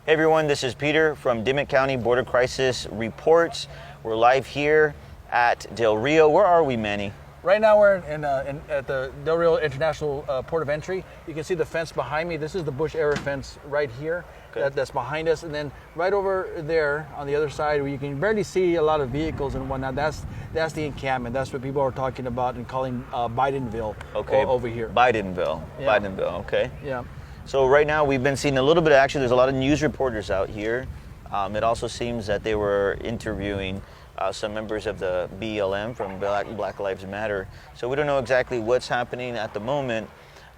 Hey everyone, this is Peter from Dimmit County Border Crisis Reports. We're live here at Del Rio. Where are we, Manny? Right now we're at the Del Rio International Port of Entry. You can see the fence behind me. This is the Bush area fence right here. Okay. That's behind us. And then right over there on the other side where you can barely see a lot of vehicles and whatnot, that's the encampment. That's what people are talking about and calling Bidenville over here. Bidenville. Yeah. Bidenville, okay. Yeah. So right now we've been seeing a little bit of action. There's a lot of news reporters out here. It also seems that they were interviewing some members of the BLM from Black Lives Matter. So we don't know exactly what's happening at the moment,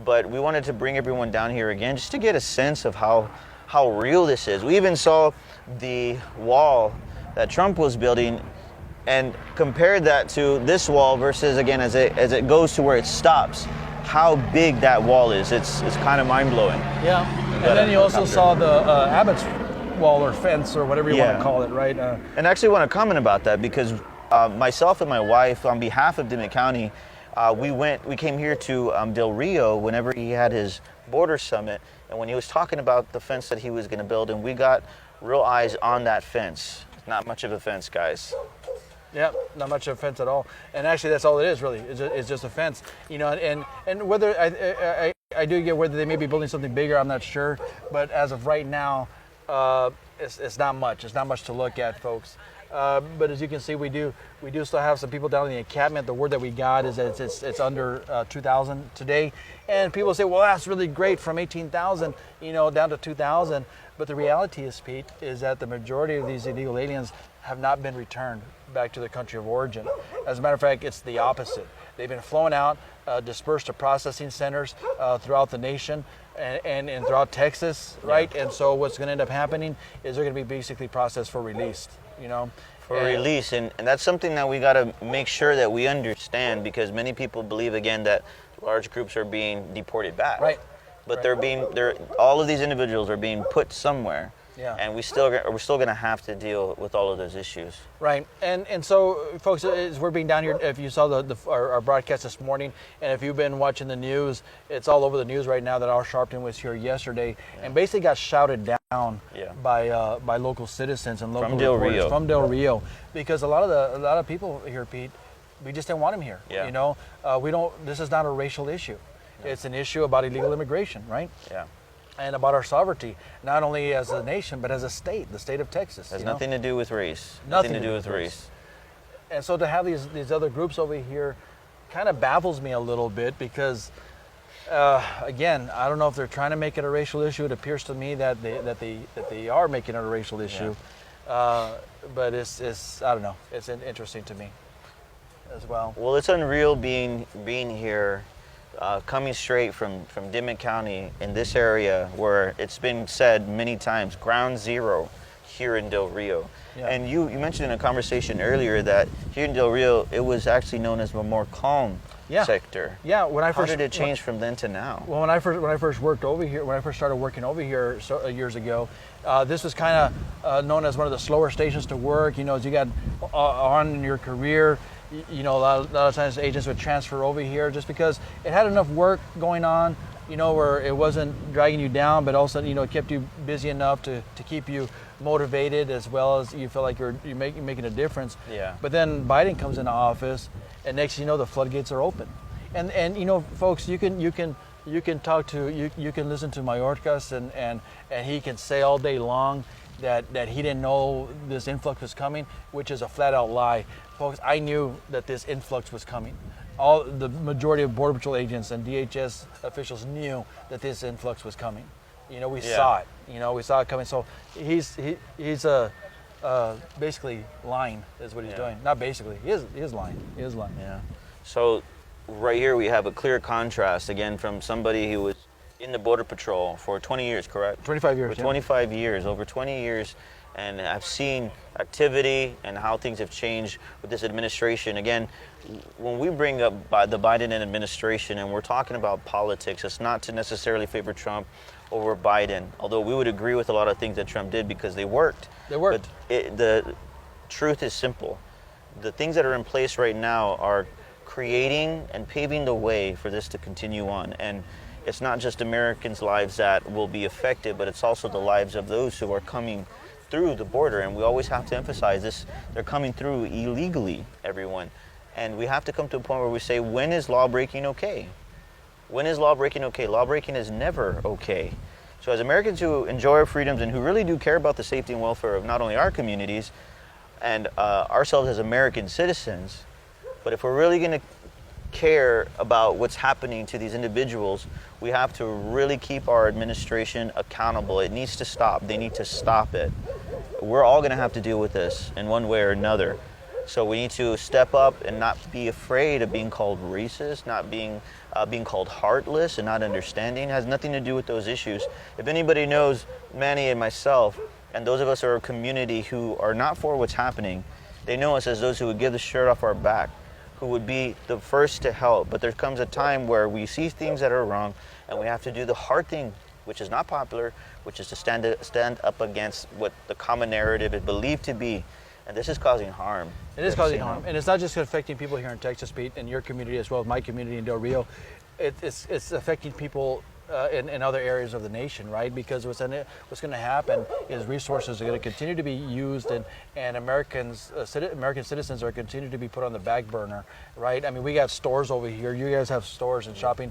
but we wanted to bring everyone down here again just to get a sense of how real this is. We even saw the wall that Trump was building and compared that to this wall versus, again, as it goes to where it stops, how big that wall is. It's kind of mind-blowing. Yeah, and then you also saw the Abbott's wall or fence or whatever you want to call it, right? And I actually want to comment about that because myself and my wife, on behalf of Dimmit County, we came here to Del Rio whenever he had his border summit, and when he was talking about the fence that he was going to build, and we got real eyes on that fence. Not much of a fence, guys. Yeah, not much of a fence at all. And actually, that's all it is, really. It's just a fence, you know. And whether I do get whether they may be building something bigger, I'm not sure. But as of right now, it's not much. It's not much to look at, folks. But as you can see, we do still have some people down in the encampment. The word that we got is that it's under 2,000 today, and people say, well, that's really great from 18,000, down to 2,000. But the reality is, Pete, is that the majority of these illegal aliens have not been returned back to their country of origin. As a matter of fact, it's the opposite. They've been flown out, dispersed to processing centers throughout the nation and throughout Texas, right? And so what's going to end up happening is they're going to be basically processed for release, For release, and that's something that we got to make sure that we understand, because many people believe, again, that large groups are being deported back. Right. But all of these individuals are being put somewhere. Yeah. And we're still going to have to deal with all of those issues. Right. And so, folks, as we're being down here, if you saw our broadcast this morning, and if you've been watching the news, it's all over the news right now that Al Sharpton was here yesterday and basically got shouted down by local citizens and local reporters from Del Rio, because a lot of people here, Pete, we just didn't want him here. Yeah. This is not a racial issue. No. It's an issue about illegal immigration, right? Yeah. And about our sovereignty, not only as a nation, but as a state, the state of Texas. Has nothing to do with race. Nothing to do with race. And so to have these other groups over here kind of baffles me a little bit, because, again, I don't know if they're trying to make it a racial issue. It appears to me that they are making it a racial issue. Yeah. But it's I don't know. It's interesting to me as well. Well, it's unreal being here. Coming straight from Dimmit County in this area where it's been said many times, ground zero here in Del Rio. Yeah. And you mentioned in a conversation earlier that here in Del Rio, it was actually known as a more calm sector. Yeah. How did it change from then to now? Well, when I first worked over here, when I first started working over here years ago, this was kind of known as one of the slower stations to work. As you got on in your career, a lot of times agents would transfer over here just because it had enough work going on, where it wasn't dragging you down, but also, it kept you busy enough to keep you motivated, as well as you feel like you're making a difference. Yeah. But then Biden comes into office, and next thing you know, the floodgates are open. And folks, you can talk to, you can listen to Mayorkas, and he can say all day long that he didn't know this influx was coming, which is a flat out lie. Folks, I knew that this influx was coming. The majority of Border Patrol agents and DHS officials knew that this influx was coming. We saw it. We saw it coming. So he's basically lying is what he's doing. Not basically. He is lying. He is lying. Yeah. So right here we have a clear contrast, again, from somebody who was in the Border Patrol for 20 years, correct? 25 years. For 25 years, over 20 years. And I've seen activity and how things have changed with this administration. Again, when we bring up the Biden administration and we're talking about politics, it's not to necessarily favor Trump over Biden, although we would agree with a lot of things that Trump did because they worked. They worked. But the truth is simple. The things that are in place right now are creating and paving the way for this to continue on. And it's not just Americans' lives that will be affected, but it's also the lives of those who are coming through the border. And we always have to emphasize this, they're coming through illegally, everyone. And we have to come to a point where we say, when is law breaking okay? When is law breaking okay? Law breaking is never okay. So as Americans who enjoy our freedoms and who really do care about the safety and welfare of not only our communities and ourselves as American citizens, but if we're really going to care about what's happening to these individuals, we have to really keep our administration accountable. It needs to stop. They need to stop it. We're all going to have to deal with this in one way or another. So we need to step up and not be afraid of being called racist, not being called heartless and not understanding. It has nothing to do with those issues. If anybody knows Manny and myself, and those of us who are a community who are not for what's happening, they know us as those who would give the shirt off our back, who would be the first to help. But there comes a time where we see things that are wrong and we have to do the hard thing, which is not popular, which is to stand up against what the common narrative is believed to be. And this is causing harm. It is causing harm. And it's not just affecting people here in Texas, Pete, and your community as well as my community in Del Rio. It's affecting people in other areas of the nation, right? Because what's going to happen is resources are going to continue to be used, and American citizens are continue to be put on the back burner, right? I mean, we got stores over here. You guys have stores and shopping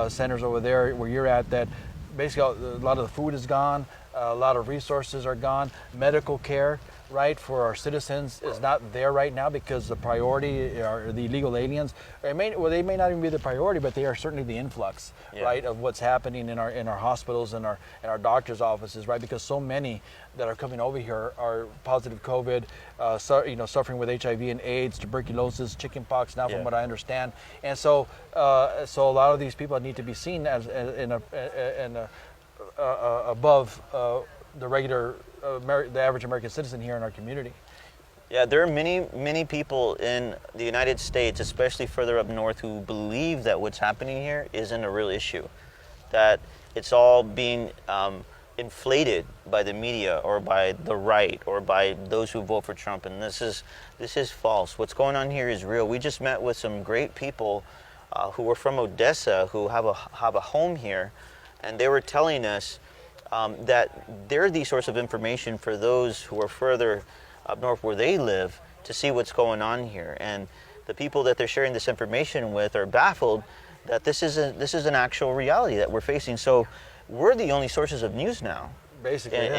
centers over there where you're at that basically a lot of the food is gone, a lot of resources are gone, medical care, right, for our citizens is not there right now because the priority are the illegal aliens. They may not even be the priority, but they are certainly the influx, right, of what's happening in our hospitals and our doctors' offices, right? Because so many that are coming over here are positive COVID, suffering with HIV and AIDS, tuberculosis, chickenpox. Now, from what I understand, and so a lot of these people need to be seen as above the regular. The average American citizen here in our community. Yeah, there are many people in the United States, especially further up north, who believe that what's happening here isn't a real issue, that it's all being inflated by the media or by the right or by those who vote for Trump, and this is false. What's going on here is real. We just met with some great people who were from Odessa who have a home here, and they were telling us that they're the source of information for those who are further up north where they live to see what's going on here. And the people that they're sharing this information with are baffled that this is an actual reality that we're facing. So we're the only sources of news now. Basically,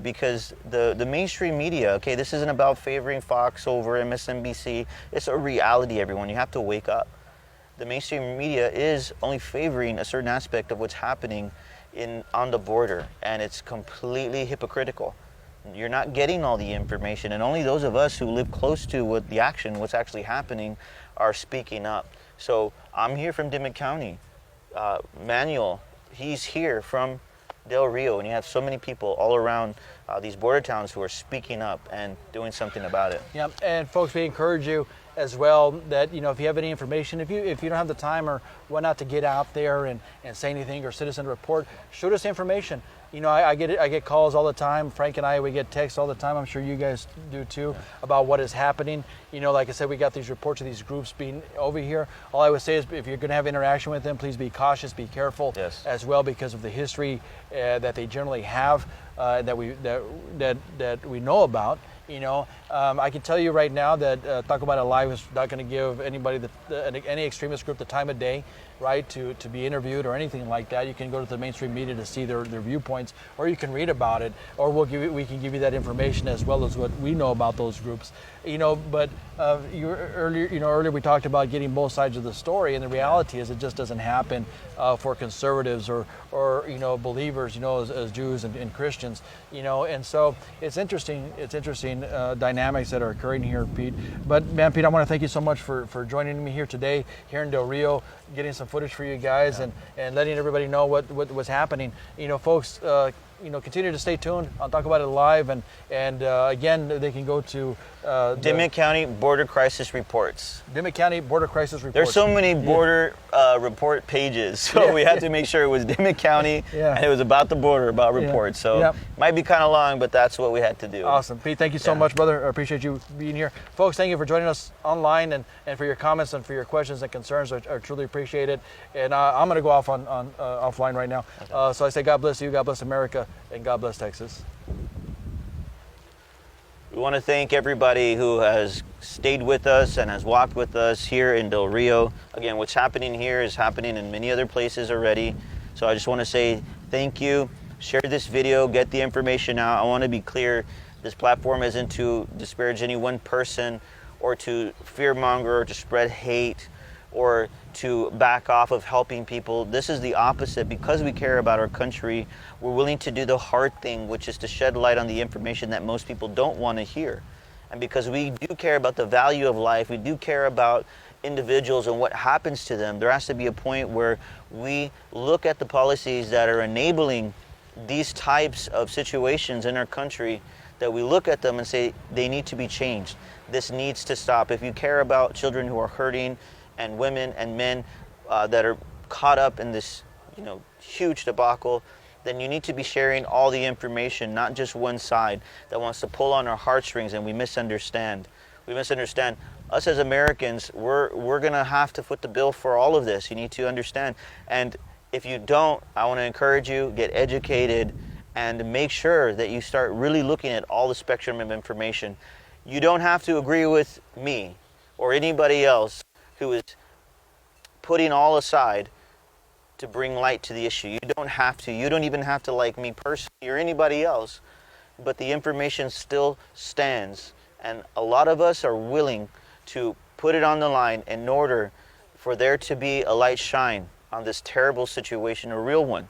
because the mainstream media, okay, this isn't about favoring Fox over MSNBC. It's a reality, everyone. You have to wake up. The mainstream media is only favoring a certain aspect of what's happening on the border, and it's completely hypocritical. You're not getting all the information, and only those of us who live close to what's actually happening are speaking up. So I'm here from Dimmit County. Manuel, he's here from Del Rio, and you have so many people all around these border towns who are speaking up and doing something about it. Yeah, and folks, we encourage you as well that, if you have any information, if you don't have the time or whatnot to get out there and say anything or citizen report, shoot us information. I get calls all the time. Frank and we get texts all the time. I'm sure you guys do too, about what is happening. Like I said, we got these reports of these groups being over here. All I would say is if you're going to have interaction with them, please be cautious, be careful as well, because of the history that they generally have that we know about. I can tell you right now that Talk About It Live is not going to give anybody, any extremist group, the time of day, right, to be interviewed or anything like that. You can go to the mainstream media to see their viewpoints, or you can read about it, or we can give you that information as well as what we know about those groups. But earlier we talked about getting both sides of the story, and the reality is it just doesn't happen for conservatives or believers, as Jews and Christians, and so it's interesting dynamics that are occurring here, Pete. But man, Pete, I want to thank you so much for joining me here today, here in Del Rio, getting some footage for you guys and letting everybody know what was happening. Folks, continue to stay tuned. I'll talk about it live, and again, they can go to Dimmit County Border Crisis Reports. Dimmit County Border Crisis Reports. There's so many border report pages, so we had to make sure it was Dimmit County, and it was about the border, about reports. So it might be kind of long, but that's what we had to do. Awesome. Pete, thank you so much, brother. I appreciate you being here. Folks, thank you for joining us online, and for your comments and for your questions and concerns. I truly appreciate it. And I'm going to go off on offline right now. So I say God bless you, God bless America, and God bless Texas. We want to thank everybody who has stayed with us and has walked with us here in Del Rio. Again, what's happening here is happening in many other places already. So I just want to say thank you. Share this video, get the information out. I want to be clear, this platform isn't to disparage any one person or to fearmonger or to spread hate or to back off of helping people. This is the opposite. Because we care about our country, we're willing to do the hard thing, which is to shed light on the information that most people don't want to hear. And because we do care about the value of life, we do care about individuals and what happens to them, there has to be a point where we look at the policies that are enabling these types of situations in our country, that we look at them and say they need to be changed. This needs to stop. If you care about children who are hurting, and women and men that are caught up in this, huge debacle, then you need to be sharing all the information, not just one side that wants to pull on our heartstrings and we misunderstand. We misunderstand. Us as Americans, we're gonna have to foot the bill for all of this. You need to understand. And if you don't, I want to encourage you, get educated and make sure that you start really looking at all the spectrum of information. You don't have to agree with me or anybody else who is putting all aside to bring light to the issue. You don't have to. You don't even have to like me personally or anybody else, but the information still stands. And a lot of us are willing to put it on the line in order for there to be a light shine on this terrible situation, a real one.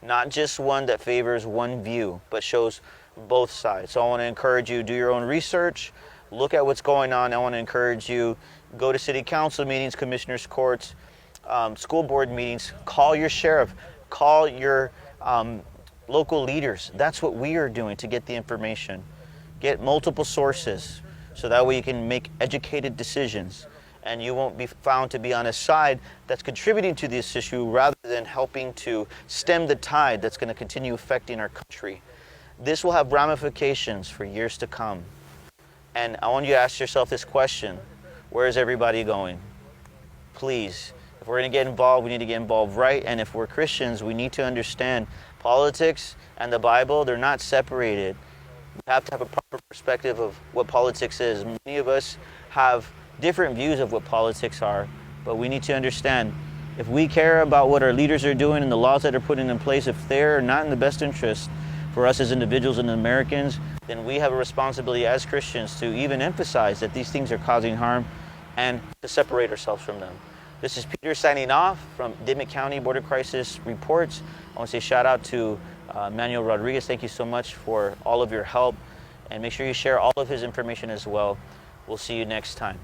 Not just one that favors one view, but shows both sides. So I want to encourage you, do your own research, look at what's going on. I want to encourage you, go to city council meetings, commissioners' courts, school board meetings, call your sheriff, call your local leaders. That's what we are doing to get the information. Get multiple sources so that way you can make educated decisions and you won't be found to be on a side that's contributing to this issue rather than helping to stem the tide that's going to continue affecting our country. This will have ramifications for years to come. And I want you to ask yourself this question: where is everybody going? Please, if we're going to get involved, we need to get involved right. And if we're Christians, we need to understand politics and the Bible, they're not separated. We have to have a proper perspective of what politics is. Many of us have different views of what politics are, but we need to understand, if we care about what our leaders are doing and the laws that are put in place, if they're not in the best interest for us as individuals and Americans, then we have a responsibility as Christians to even emphasize that these things are causing harm and to separate ourselves from them. This is Peter signing off from Dimmit County Border Crisis Reports. I want to say shout out to Manuel Rodriguez. Thank you so much for all of your help, and make sure you share all of his information as well. We'll see you next time.